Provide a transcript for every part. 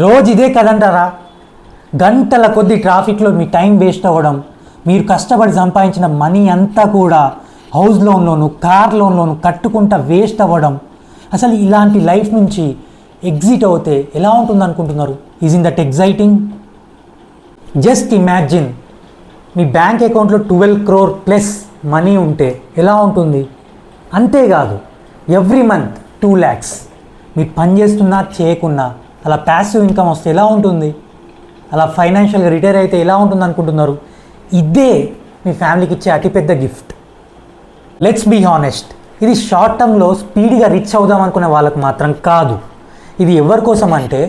రోజు ఇదే కదంటారా? గంటల కొద్ది ట్రాఫిక్లో మీ టైం వేస్ట్ అవ్వడం, మీరు కష్టపడి సంపాదించిన మనీ అంతా కూడా హౌస్ లోన్లోను కార్ లోన్లోను కట్టుకుంటా వేస్ట్ అవ్వడం. అసలు ఇలాంటి లైఫ్ నుంచి ఎగ్జిట్ అవుతే ఎలా ఉంటుంది అనుకుంటున్నారు? Is in that exciting? Just imagine, me bank అకౌంట్లో 12 crore ప్లస్ మనీ ఉంటే ఎలా ఉంటుంది? అంతేకాదు, ఎవ్రీ మంత్ 2 lakhs మీరు పని చేస్తున్నా చేయకున్నా అలా ప్యాసివ్ ఇన్కమ్ వస్తే ఎలా ఉంటుంది? అలా ఫైనాన్షియల్గా రిటైర్ అయితే ఎలా ఉంటుంది అనుకుంటున్నారు? ఇదే మీ ఫ్యామిలీకి ఇచ్చే అతిపెద్ద గిఫ్ట్. లెట్స్ బీ హానెస్ట్, ఇది షార్ట్ టర్మ్లో స్పీడ్గా రిచ్ అవుదాం అనుకునే వాళ్ళకి మాత్రం కాదు. ఇది ఎవరి కోసం అంటే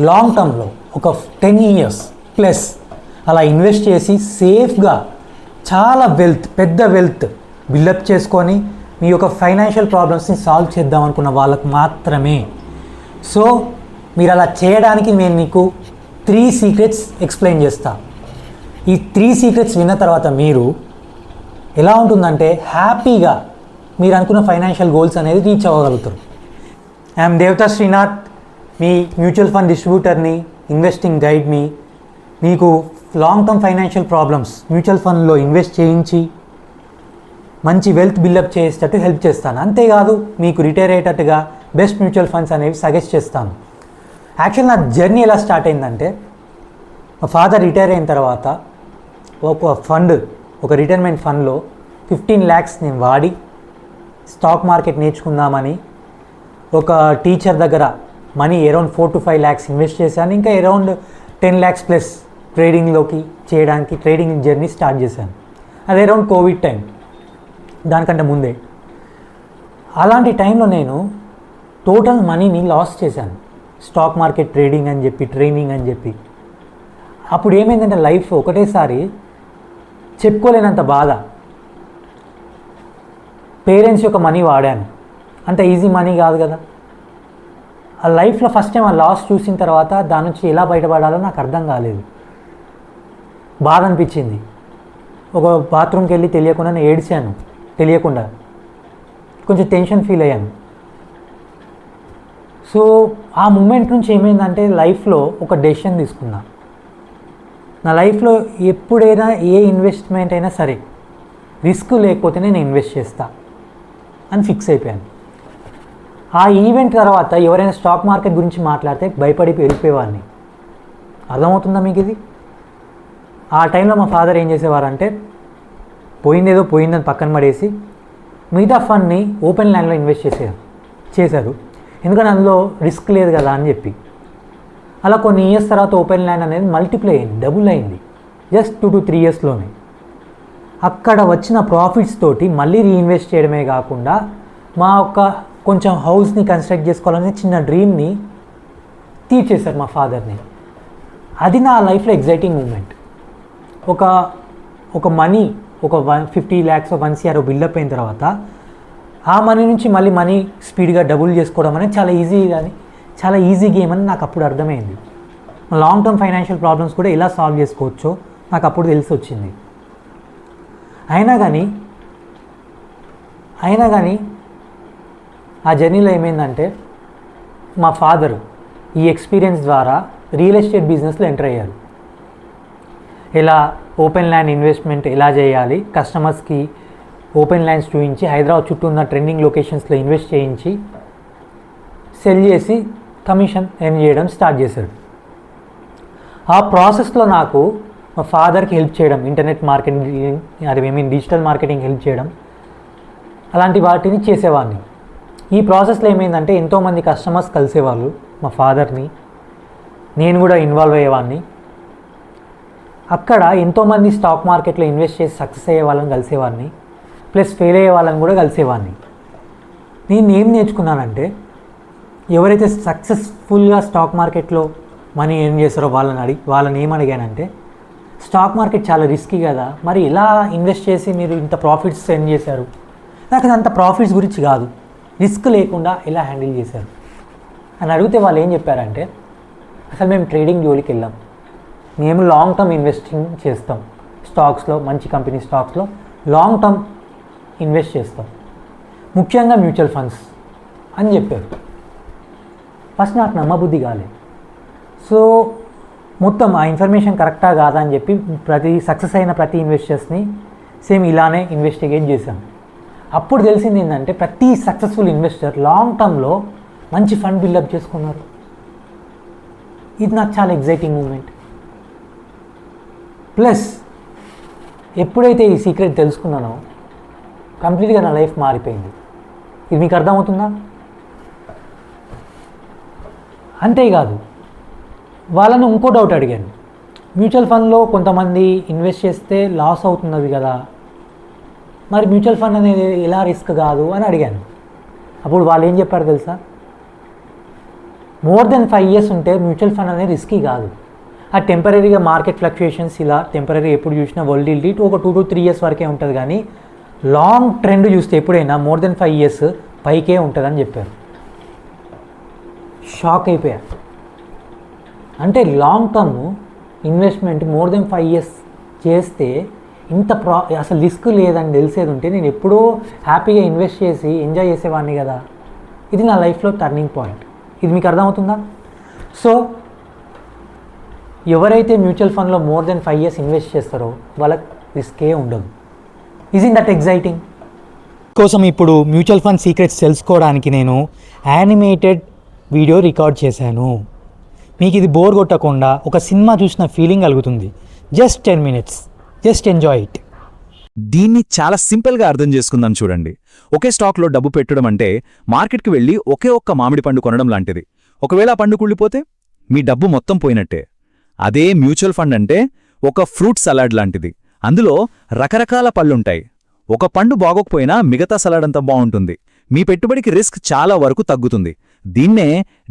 లాంగ్ టర్మ్లో ఒక 10 years ప్లస్ అలా ఇన్వెస్ట్ చేసి సేఫ్గా చాలా పెద్ద వెల్త్ బిల్డప్ చేసుకొని మీ యొక్క ఫైనాన్షియల్ ప్రాబ్లమ్స్ని సాల్వ్ చేద్దాం అనుకున్న వాళ్ళకు మాత్రమే. సో మీరు అలా చేయడానికి నేను మీకు 3 secrets ఎక్స్ప్లెయిన్ చేస్తా. ఈ 3 secrets విన్న తర్వాత మీరు ఎలా ఉంటుందంటే హ్యాపీగా మీరు అనుకున్న ఫైనాన్షియల్ గోల్స్ అనేది రీచ్ అవ్వగలుగుతారు. ఐఎమ్ దేవతా శ్రీనాథ్, మీ మ్యూచువల్ ఫండ్ డిస్ట్రిబ్యూటర్ని, ఇన్వెస్టింగ్ గైడ్ని. మీకు long term financial problems mutual ఫండ్లో ఇన్వెస్ట్ చేయించి మంచి వెల్త్ బిల్డప్ చేసేటట్టు హెల్ప్ చేస్తాను. అంతేకాదు, మీకు రిటైర్ అయ్యేటట్టుగా బెస్ట్ మ్యూచువల్ ఫండ్స్ అనేవి సజెస్ట్ చేస్తాను. యాక్చువల్ నా జర్నీ ఎలా స్టార్ట్ అయిందంటే, మా ఫాదర్ రిటైర్ అయిన తర్వాత ఒక రిటైర్మెంట్ ఫండ్లో 15 lakhs నేను వాడి స్టాక్ మార్కెట్ నేర్చుకుందామని ఒక టీచర్ దగ్గర money around 4 to 5 lakhs invest చేశాను. ఇంకా అరౌండ్ 10 lakhs ప్లస్ ట్రేడింగ్లోకి చేయడానికి ట్రేడింగ్ జర్నీ స్టార్ట్ చేశాను. అది అరౌండ్ కోవిడ్ టైం, దానికంటే ముందే. అలాంటి టైంలో నేను టోటల్ మనీని లాస్ చేశాను, స్టాక్ మార్కెట్ ట్రేడింగ్ అని చెప్పి, ట్రైనింగ్ అని చెప్పి. అప్పుడు ఏమైందంటే లైఫ్ ఒకటేసారి చెప్పుకోలేనంత బాధ. పేరెంట్స్ యొక్క మనీ వాడాను, అంత ఈజీ మనీ కాదు కదా. ఆ లైఫ్లో ఫస్ట్ టైం ఆ లాస్ చూసిన తర్వాత దాని నుంచి ఎలా బయటపడాలో నాకు అర్థం కాలేదు. బాధ అనిపించింది. ఒక బాత్రూమ్కి వెళ్ళి తెలియకుండా నేను ఏడ్చాను, తెలియకుండా కొంచెం టెన్షన్ ఫీల్ అయ్యాను. సో ఆ మూమెంట్ నుంచి ఏమైందంటే లైఫ్లో ఒక డెసిషన్ తీసుకున్నా. నా లైఫ్లో ఎప్పుడైనా ఏ ఇన్వెస్ట్మెంట్ అయినా సరే రిస్క్ లేకపోతేనే నేను ఇన్వెస్ట్ చేస్తా అని ఫిక్స్ అయిపోయాను. ఆ ఈవెంట్ తర్వాత ఎవరైనా స్టాక్ మార్కెట్ గురించి మాట్లాడితే భయపడి వెళ్ళిపోయేవాడిని. అర్థమవుతుందా మీకు ఇది? ఆ టైంలో మా ఫాదర్ ఏం చేసేవారంటే, పోయిందేదో పోయిందని పక్కన పడేసి మిగతా ఫండ్ని ఓపెన్ ల్యాండ్లో ఇన్వెస్ట్ చేశారు. ఎందుకంటే అందులో రిస్క్ లేదు కదా అని చెప్పి. అలా కొన్ని ఇయర్స్ తర్వాత ఓపెన్ ల్యాండ్ అనేది మల్టిప్లై అయింది, డబుల్ అయింది జస్ట్ 2 to 3 yearsలోనే. అక్కడ వచ్చిన ప్రాఫిట్స్ తోటి మళ్ళీ రీఇన్వెస్ట్ చేయడమే కాకుండా మా యొక్క కొంచెం హౌస్ని కన్స్ట్రక్ట్ చేసుకోవాలనే చిన్న డ్రీమ్ని తీర్చేశారు మా ఫాదర్ని. అది నా లైఫ్లో ఎగ్జైటింగ్ మూమెంట్. ఒక మనీ ఒక 50 lakhs 1 crore బిల్డప్ అయిన తర్వాత ఆ మనీ నుంచి మళ్ళీ మనీ స్పీడ్గా డబుల్ చేసుకోవడం అనేది చాలా ఈజీ గేమ్ అని నాకు అప్పుడు అర్థమైంది. లాంగ్ టర్మ్ ఫైనాన్షియల్ ప్రాబ్లమ్స్ కూడా ఎలా సాల్వ్ చేసుకోవచ్చో నాకు అప్పుడు తెలిసి వచ్చింది. అయినా కానీ ఆ జర్నీలో ఏమైందంటే మా ఫాదర్ ఈ ఎక్స్పీరియన్స్ ద్వారా రియల్ ఎస్టేట్ బిజినెస్లో ఎంటర్ అయ్యారు. ఎలా ఓపెన్ ల్యాండ్ ఇన్వెస్ట్మెంట్ ఎలా చేయాలి, కస్టమర్స్కి ఓపెన్ ల్యాండ్స్ చూపించి హైదరాబాద్ చుట్టూ ఉన్న ట్రెండింగ్ లొకేషన్స్లో ఇన్వెస్ట్ చేయించి సెల్ చేసి కమిషన్ ఎర్న్ చేయడం స్టార్ట్ చేశాడు. ఆ ప్రాసెస్లో నాకు మా ఫాదర్కి హెల్ప్ చేయడం, internet marketing digital marketing help చేయడం, అలాంటి వాటిని చేసేవాడిని. ఈ ప్రాసెస్లో ఏమైందంటే ఎంతోమంది కస్టమర్స్ కలిసేవాళ్ళు మా ఫాదర్ని, నేను కూడా ఇన్వాల్వ్ అయ్యేవాడిని. అక్కడ ఎంతోమంది స్టాక్ మార్కెట్లో ఇన్వెస్ట్ చేసి సక్సెస్ అయ్యే వాళ్ళని కలిసేవాడిని, ప్లస్ ఫెయిల్ అయ్యే వాళ్ళని కూడా కలిసేవాడిని. నేను ఏం నేర్చుకున్నానంటే, ఎవరైతే సక్సెస్ఫుల్గా స్టాక్ మార్కెట్లో మనీ ఎర్న్ చేస్తారో వాళ్ళని ఏమడిగానంటే, స్టాక్ మార్కెట్ చాలా రిస్కీ కదా, మరి ఎలా ఇన్వెస్ట్ చేసి మీరు ఇంత ప్రాఫిట్స్ ఎర్న్ చేశారు? నాకు అంత ప్రాఫిట్స్ గురించి కాదు, రిస్క్ లేకుండా ఎలా హ్యాండిల్ చేశారు అని అడిగితే వాళ్ళు ఏం చెప్పారంటే, అసలు మేము ట్రేడింగ్ జోలికి వెళ్ళాం, మేము లాంగ్ టర్మ్ ఇన్వెస్టింగ్ చేస్తాం, స్టాక్స్లో మంచి కంపెనీ స్టాక్స్లో లాంగ్ టర్మ్ ఇన్వెస్ట్ చేస్తాం, ముఖ్యంగా మ్యూచువల్ ఫండ్స్ అని చెప్పారు. ఫస్ట్ నాకు నమ్మబుద్ధి కాలేదు. సో మొత్తం ఆ ఇన్ఫర్మేషన్ కరెక్టా కాదా అని చెప్పి సక్సెస్ అయిన ప్రతి ఇన్వెస్టర్స్ని సేమ్ ఇలానే ఇన్వెస్టిగేట్ చేశాను. అప్పుడు తెలిసింది ఏంటంటే ప్రతి సక్సెస్ఫుల్ ఇన్వెస్టర్ లాంగ్ టర్మ్లో మంచి ఫండ్ బిల్డప్ చేసుకున్నారు. ఇది నాకు చాలా ఎగ్జైటింగ్ మూమెంట్. ప్లస్ ఎప్పుడైతే ఈ సీక్రెట్ తెలుసుకున్నానో కంప్లీట్గా నా లైఫ్ మారిపోయింది. ఇది మీకు అర్థమవుతుందా? అంతేకాదు, వాళ్ళని ఇంకో డౌట్ అడిగాను. మ్యూచువల్ ఫండ్లో కొంతమంది ఇన్వెస్ట్ చేస్తే లాస్ అవుతున్నది కదా, మరి మ్యూచువల్ ఫండ్ అనేది ఎలా రిస్క్ కాదు అని అడిగాను. అప్పుడు వాళ్ళు ఏం చెప్పారు తెలుసా? మోర్ దెన్ 5 years ఉంటే మ్యూచువల్ ఫండ్ అనేది రిస్కీ కాదు. ఆ టెంపరీగా మార్కెట్ ఫ్లక్చుయేషన్స్ ఇలా టెంపరీ ఎప్పుడు చూసినా వోల్టిలిటీ ఒక 2 to 3 years వరకే ఉంటుంది, కానీ లాంగ్ ట్రెండ్ చూస్తే ఎప్పుడైనా మోర్ దెన్ 5 years పైకే ఉంటుందని చెప్పారు. షాక్ అయిపోయా. అంటే long term investment more than 5 years చేస్తే ఇంత అసలు రిస్క్ లేదని తెలిసేది ఉంటే నేను ఎప్పుడో హ్యాపీగా ఇన్వెస్ట్ చేసి ఎంజాయ్ చేసేవాడిని కదా. ఇది నా లైఫ్లో టర్నింగ్ పాయింట్. ఇది మీకు అర్థమవుతుందా? సో ఎవరైతే మ్యూచువల్ ఫండ్లో మోర్ దెన్ 5 years ఇన్వెస్ట్ చేస్తారో వాళ్ళకి రిస్కే ఉండదు. Is in that exciting? కోసం ఇప్పుడు మ్యూచువల్ ఫండ్ సీక్రెట్స్ తెలుసుకోవడానికి నేను యానిమేటెడ్ వీడియో రికార్డ్ చేశాను. మీకు ఇది బోర్ కొట్టకుండా ఒక సినిమా చూసిన ఫీలింగ్ కలుగుతుంది. Just 10 minutes, just enjoy it. దీన్ని చాలా సింపుల్గా అర్థం చేసుకుందాం చూడండి. ఒకే స్టాక్లో డబ్బు పెట్టడం అంటే మార్కెట్కి వెళ్ళి ఒకే ఒక్క మామిడి పండు కొనడం లాంటిది. ఒకవేళ ఆ పండు కుళ్ళిపోతే మీ డబ్బు మొత్తం పోయినట్టే. అదే మ్యూచువల్ ఫండ్ అంటే ఒక ఫ్రూట్ సలాడ్ లాంటిది. అందులో రకరకాల పళ్ళుంటాయి. ఒక పండు బాగోకపోయినా మిగతా సలాడ్ అంతా బాగుంటుంది. మీ పెట్టుబడికి రిస్క్ చాలా వరకు తగ్గుతుంది. దీన్నే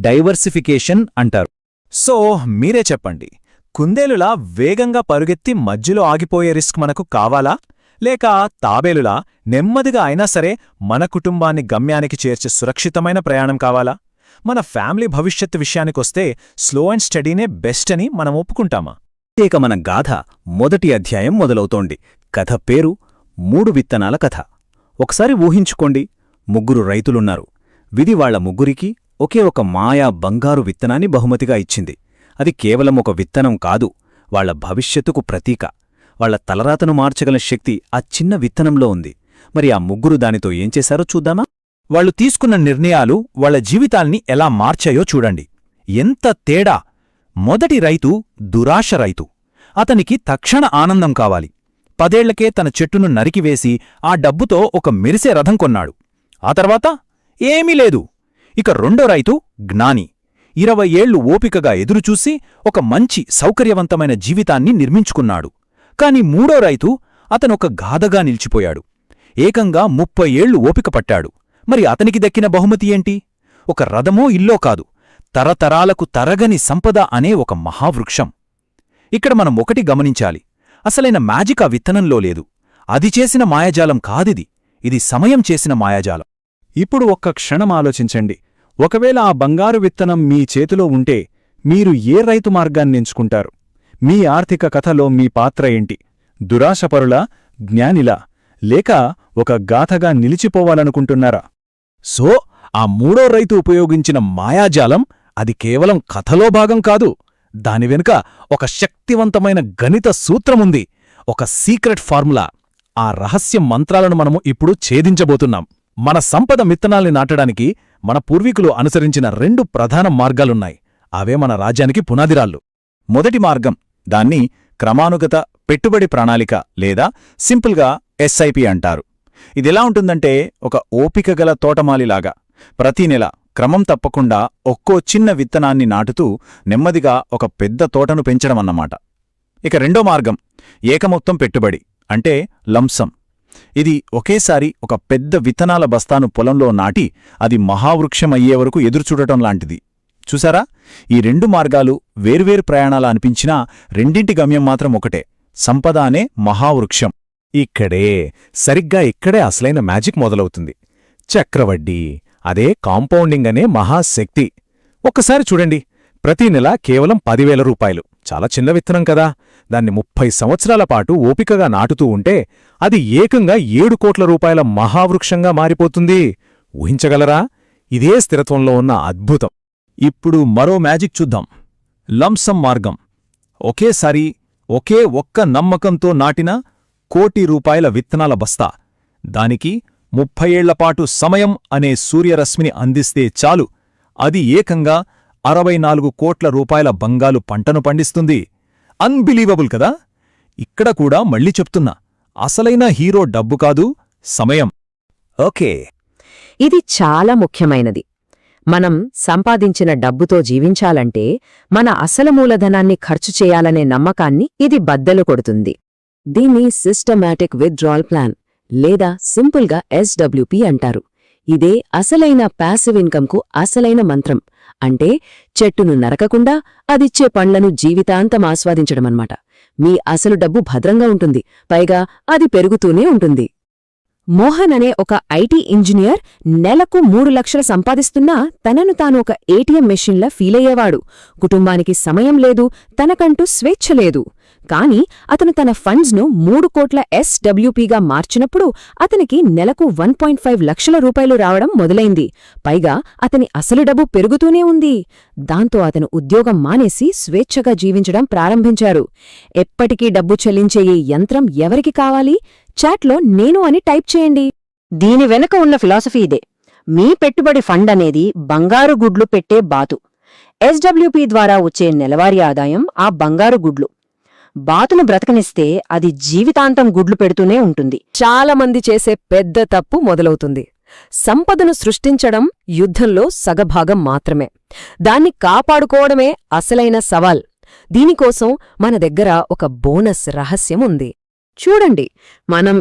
డైవర్సిఫికేషన్ అంటారు. సో మీరే చెప్పండి, కుందేలులా వేగంగా పరుగెత్తి మధ్యలో ఆగిపోయే రిస్క్ మనకు కావాలా, లేక తాబేలులా నెమ్మదిగా అయినా సరే మన కుటుంబాన్ని గమ్యానికి చేర్చే సురక్షితమైన ప్రయాణం కావాలా? మన ఫ్యామిలీ భవిష్యత్తు విషయానికొస్తే స్లో అండ్ స్టడీనే బెస్ట్ అని మనం ఒప్పుకుంటామా? ఇక మన గాథ మొదటి అధ్యాయం మొదలవుతోంది. కథ పేరు 3 విత్తనాల కథ. ఒకసారి ఊహించుకోండి, 3 రైతులున్నారు. విధి వాళ్ల ముగ్గురికి ఒకే ఒక మాయా బంగారు విత్తనాన్ని బహుమతిగా ఇచ్చింది. అది కేవలం ఒక విత్తనం కాదు, వాళ్ల భవిష్యత్తుకు ప్రతీక. వాళ్ల తలరాతను మార్చగల శక్తి ఆ చిన్న విత్తనంలో ఉంది. మరి ఆ 3 దానితో ఏం చేశారో చూద్దామా? వాళ్ళు తీసుకున్న నిర్ణయాలు వాళ్ల జీవితాల్ని ఎలా మార్చాయో చూడండి. ఎంత తేడా! మొదటి రైతు దురాశ రైతు. అతనికి తక్షణ ఆనందం కావాలి. 10 ఏళ్లకే తన చెట్టును నరికివేసి ఆ డబ్బుతో ఒక మెరిసే రథం కొన్నాడు. ఆ తర్వాత ఏమీ లేదు. ఇక రెండో రైతు జ్ఞాని. 20 ఏళ్లు ఓపికగా ఎదురుచూసి ఒక మంచి సౌకర్యవంతమైన జీవితాన్ని నిర్మించుకున్నాడు. కాని మూడో రైతు అతనొక గాథగా నిలిచిపోయాడు. ఏకంగా 30 ఏళ్లు ఓపిక పట్టాడు. మరి అతనికి దక్కిన బహుమతి ఏంటి? ఒక రథమో ఇల్లో కాదు, తరతరాలకు తరగని సంపద అనే ఒక మహావృక్షం. ఇక్కడ మనం ఒకటి గమనించాలి, అసలైన మ్యాజిక్ ఆ విత్తనంలో లేదు. అది చేసిన మాయాజాలం కాదిది, ఇది సమయం చేసిన మాయాజాలం. ఇప్పుడు ఒక్క క్షణం ఆలోచించండి. ఒకవేళ ఆ బంగారు విత్తనం మీ చేతిలో ఉంటే మీరు ఏ రైతు మార్గాన్నెంచుకుంటారు? మీ ఆర్థిక కథలో మీ పాత్ర ఏంటి? దురాశపరులా, జ్ఞానిలా, లేక ఒక గాథగా నిలిచిపోవాలనుకుంటున్నారా? సో ఆ మూడో రైతు ఉపయోగించిన మాయాజాలం అది కేవలం కథలో భాగం కాదు. దాని వెనుక ఒక శక్తివంతమైన గణిత సూత్రముంది, ఒక సీక్రెట్ ఫార్ములా. ఆ రహస్య మంత్రాలను మనము ఇప్పుడు ఛేదించబోతున్నాం. మన సంపద విత్తనాల్ని నాటడానికి మన పూర్వీకులు అనుసరించిన 2 ప్రధాన మార్గాలున్నాయి. అవే మన రాజ్యానికి పునాదిరాళ్ళు. మొదటి మార్గం, దాన్ని క్రమానుగత పెట్టుబడి ప్రణాళిక లేదా సింపుల్గా SIP అంటారు. ఇదెలా ఉంటుందంటే ఒక ఓపికగల తోటమాలిలాగా ప్రతి నెల క్రమం తప్పకుండా ఒక్కో చిన్న విత్తనాన్ని నాటుతూ నెమ్మదిగా ఒక పెద్ద తోటను పెంచడమన్నమాట. ఇక రెండో మార్గం ఏకమొత్తం పెట్టుబడి అంటే లంసం. ఇది ఒకేసారి ఒక పెద్ద విత్తనాల బస్తాను పొలంలో నాటి అది మహావృక్షమయ్యే వరకు ఎదురుచూడటం లాంటిది. చూసారా, ఈ 2 మార్గాలు వేర్వేరు ప్రయాణాలు అనిపించినా రెండింటి గమ్యం మాత్రం ఒకటే, సంపద అనే మహావృక్షం. సరిగ్గా ఇక్కడే అసలైన మ్యాజిక్ మొదలవుతుంది. చక్రవడ్డీ, అదే కాంపౌండింగ్ అనే మహాశక్తి. ఒక్కసారి చూడండి, ప్రతి నెల కేవలం 10,000 రూపాయలు. చాలా చిన్న విత్తనం కదా, దాన్ని 30 సంవత్సరాల పాటు ఓపికగా నాటుతూ ఉంటే అది ఏకంగా 7 కోట్ల రూపాయల మహావృక్షంగా మారిపోతుంది. ఊహించగలరా? ఇదే స్థిరత్వంలో ఉన్న అద్భుతం. ఇప్పుడు మరో మ్యాజిక్ చూద్దాం. లంసమ్ మార్గం. ఒకేసారి ఒకే ఒక్క నమ్మకంతో నాటిన ₹1,00,00,000 విత్తనాల బస్తా. దానికి 30 ఏళ్లపాటు సమయం అనే సూర్యరశ్మిని అందిస్తే చాలు, అది ఏకంగా ₹64 కోట్ల బంగారు పంటను పండిస్తుంది. అన్బిలీవబుల్ కదా? ఇక్కడ కూడా మళ్ళీ చెప్తున్నా, అసలైన హీరో డబ్బు కాదు, సమయం. ఓకే, ఇది చాలా ముఖ్యమైనది. మనం సంపాదించిన డబ్బుతో జీవించాలంటే మన అసలు మూలధనాన్ని ఖర్చు చేయాలనే నమ్మకాన్ని ఇది బద్దలు కొడుతుంది. దీన్ని సిస్టమాటిక్ విత్డ్రాల్ ప్లాన్ లేదా సింపుల్గా SWP అంటారు. ఇదే అసలైన ప్యాసివ్ ఇన్కమ్కు అసలైన మంత్రం. అంటే చెట్టును నరకకుండా అదిచ్చే పండ్లను జీవితాంతం ఆస్వాదించడమన్నమాట. మీ అసలు డబ్బు భద్రంగా ఉంటుంది, పైగా అది పెరుగుతూనే ఉంటుంది. మోహన్ అనే ఒక ఐటీ ఇంజనీర్ నెలకు 3 లక్షలు సంపాదిస్తున్నా తనను తాను ఒక ATM మెషిన్లా ఫీలయ్యేవాడు. కుటుంబానికి సమయం లేదు, తనకంటూ స్వేచ్ఛ లేదు. కాని అతను తన ఫండ్స్ను 3 కోట్ల SWPగా మార్చినప్పుడు అతనికి నెలకు 1.5 లక్షల రూపాయలు రావడం మొదలైంది. పైగా అతని అసలు డబ్బు పెరుగుతూనే ఉంది. దాంతో అతను ఉద్యోగం మానేసి స్వేచ్ఛగా జీవించడం ప్రారంభించారు. ఎప్పటికీ డబ్బు చెల్లించే ఈ యంత్రం ఎవరికి కావాలి? చాట్లో నేను అని టైప్ చేయండి. దీని వెనక ఉన్న ఫిలాసఫీ ఇదే. మీ పెట్టుబడి ఫండ్ అనేది బంగారు గుడ్లు పెట్టే బాతు. SWP ద్వారా వచ్చే నెలవారీ ఆదాయం ఆ బంగారు గుడ్లు. బాతును బ్రతకనిస్తే అది జీవితాంతం గుడ్లు పెడుతూనే ఉంటుంది. చాలా మంది చేసే పెద్ద తప్పు మొదలవుతుంది. సంపదను సృష్టించడం యుద్ధంలో సగభాగం మాత్రమే. దాన్ని కాపాడుకోవడమే అసలైన సవాల్. దీనికోసం మన దగ్గర ఒక బోనస్ రహస్యం ఉంది. చూడండి, మనం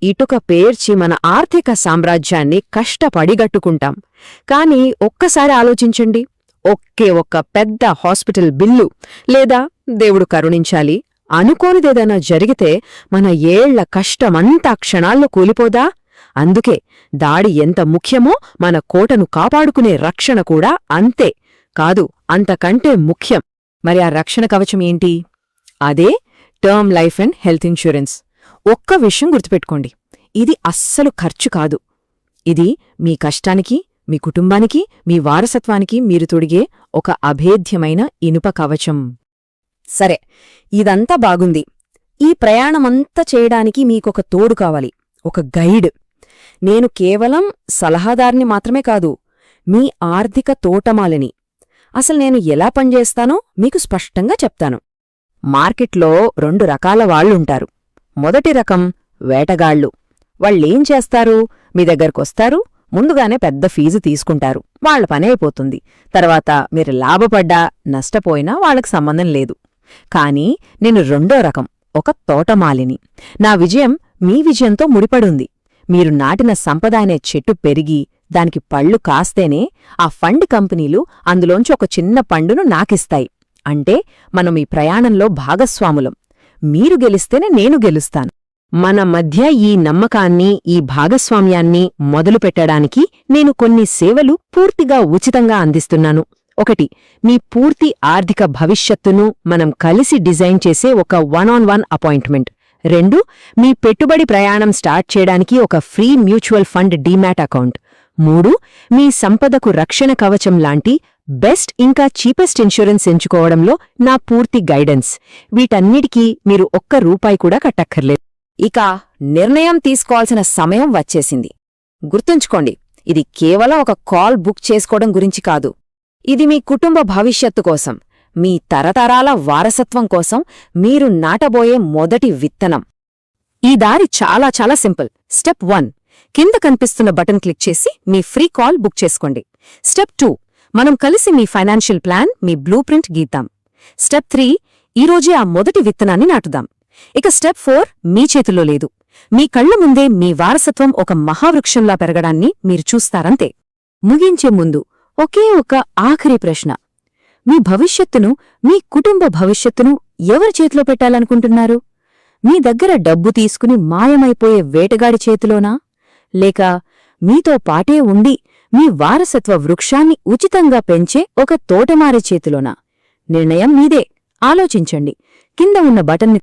ఇటుక పేర్చి మన ఆర్థిక సామ్రాజ్యాన్ని కష్టపడి గట్టుకుంటాం. కాని ఒక్కసారి ఆలోచించండి, ఒక్క పెద్ద హాస్పిటల్ బిల్లు లేదా దేవుడు కరుణించాలి అనుకోనిదేదైనా జరిగితే మన ఏళ్ల కష్టమంతా క్షణాల్లో కూలిపోదా? అందుకే దాడి ఎంత ముఖ్యమో మన కోటను కాపాడుకునే రక్షణ కూడా అంతే కాదు, అంతకంటే ముఖ్యం. మరి ఆ రక్షణ కవచం ఏంటి? అదే term life and health insurance. ఒక్క విషయం గుర్తుపెట్టుకోండి, ఇది అస్సలు ఖర్చు కాదు. ఇది మీ కష్టానికి, మీ కుటుంబానికి, మీ వారసత్వానికి మీరు తొడిగే ఒక అభేద్యమైన ఇనుప కవచం. సరే, ఇదంతా బాగుంది. ఈ ప్రయాణమంతా చేయడానికి మీకొక తోడు కావాలి, ఒక గైడ్. నేను కేవలం సలహాదారుని మాత్రమే కాదు, మీ ఆర్థిక తోటమాలిని. అసలు నేను ఎలా పనిచేస్తానో మీకు స్పష్టంగా చెప్తాను. మార్కెట్లో 2 రకాల వాళ్లుంటారు. మొదటి రకం వేటగాళ్లు. వాళ్ళేం చేస్తారు? మీ దగ్గరకొస్తారు, ముందుగానే పెద్ద ఫీజు తీసుకుంటారు, వాళ్ల పనైపోతుంది. తర్వాత మీరు లాభపడ్డా నష్టపోయినా వాళ్లకు సంబంధం లేదు. కాని నేను రెండో రకం, ఒక తోటమాలిని. నా విజయం మీ విజయంతో ముడిపడుంది. మీరు నాటిన సంపద అనే చెట్టు పెరిగి దానికి పళ్ళు కాస్తేనే ఆ ఫండ్ కంపెనీలు అందులోంచి ఒక చిన్న పండును నాకిస్తాయి. అంటే మనం ఈ ప్రయాణంలో భాగస్వాములం. మీరు గెలిస్తేనే నేను గెలుస్తాను. మన మధ్య ఈ నమ్మకాన్ని, ఈ భాగస్వామ్యాన్ని మొదలుపెట్టడానికి నేను కొన్ని సేవలు పూర్తిగా ఉచితంగా అందిస్తున్నాను. 1. మీ పూర్తి ఆర్థిక భవిష్యత్తును మనం కలిసి డిజైన్ చేసే ఒక 1-on-1 అపాయింట్మెంట్. 2. మీ పెట్టుబడి ప్రయాణం స్టార్ట్ చేయడానికి ఒక free mutual fund demat account. 3. మీ సంపదకు రక్షణ కవచం లాంటి బెస్ట్ ఇంకా చీపెస్ట్ ఇన్సూరెన్స్ ఎంచుకోవడంలో నా పూర్తి గైడెన్స్. వీటన్నిటికీ మీరు ₹1 కూడా కట్టక్కర్లేదు. ఇక నిర్ణయం తీసుకోవాల్సిన సమయం వచ్చేసింది. గుర్తుంచుకోండి, ఇది కేవలం ఒక కాల్ బుక్ చేసుకోవడం గురించి కాదు. ఇది మీ కుటుంబ భవిష్యత్తు కోసం, మీ తరతరాల వారసత్వం కోసం మీరు నాటబోయే మొదటి విత్తనం. ఈ దారి చాలా చాలా సింపుల్. స్టెప్ 1, కింద కనిపిస్తున్న బటన్ క్లిక్ చేసి మీ ఫ్రీ కాల్ బుక్ చేసుకోండి. స్టెప్ 2, మనం కలిసి మీ ఫైనాన్షియల్ ప్లాన్, మీ బ్లూ ప్రింట్ గీద్దాం. స్టెప్ 3, ఈరోజే ఆ మొదటి విత్తనాన్ని నాటుదాం. ఇక స్టెప్ 4 మీ చేతిలో లేదు. మీ కళ్ల ముందే మీ వారసత్వం ఒక మహావృక్షంలా పెరగడాన్ని మీరు చూస్తారంతే. ముగించే ముందు ఒకే ఒక ఆఖరి ప్రశ్న. మీ భవిష్యత్తును, మీ కుటుంబ భవిష్యత్తును ఎవరి చేతిలో పెట్టాలనుకుంటున్నారు? మీ దగ్గర డబ్బు తీసుకుని మాయమైపోయే వేటగాడి చేతిలోనా? లేక మీతో పాటే ఉండి మీ వారసత్వ వృక్షాన్ని ఉచితంగా పెంచే ఒక తోటమారి చేతిలోనా? నిర్ణయం మీదే. ఆలోచించండి. కింద ఉన్న బటన్ని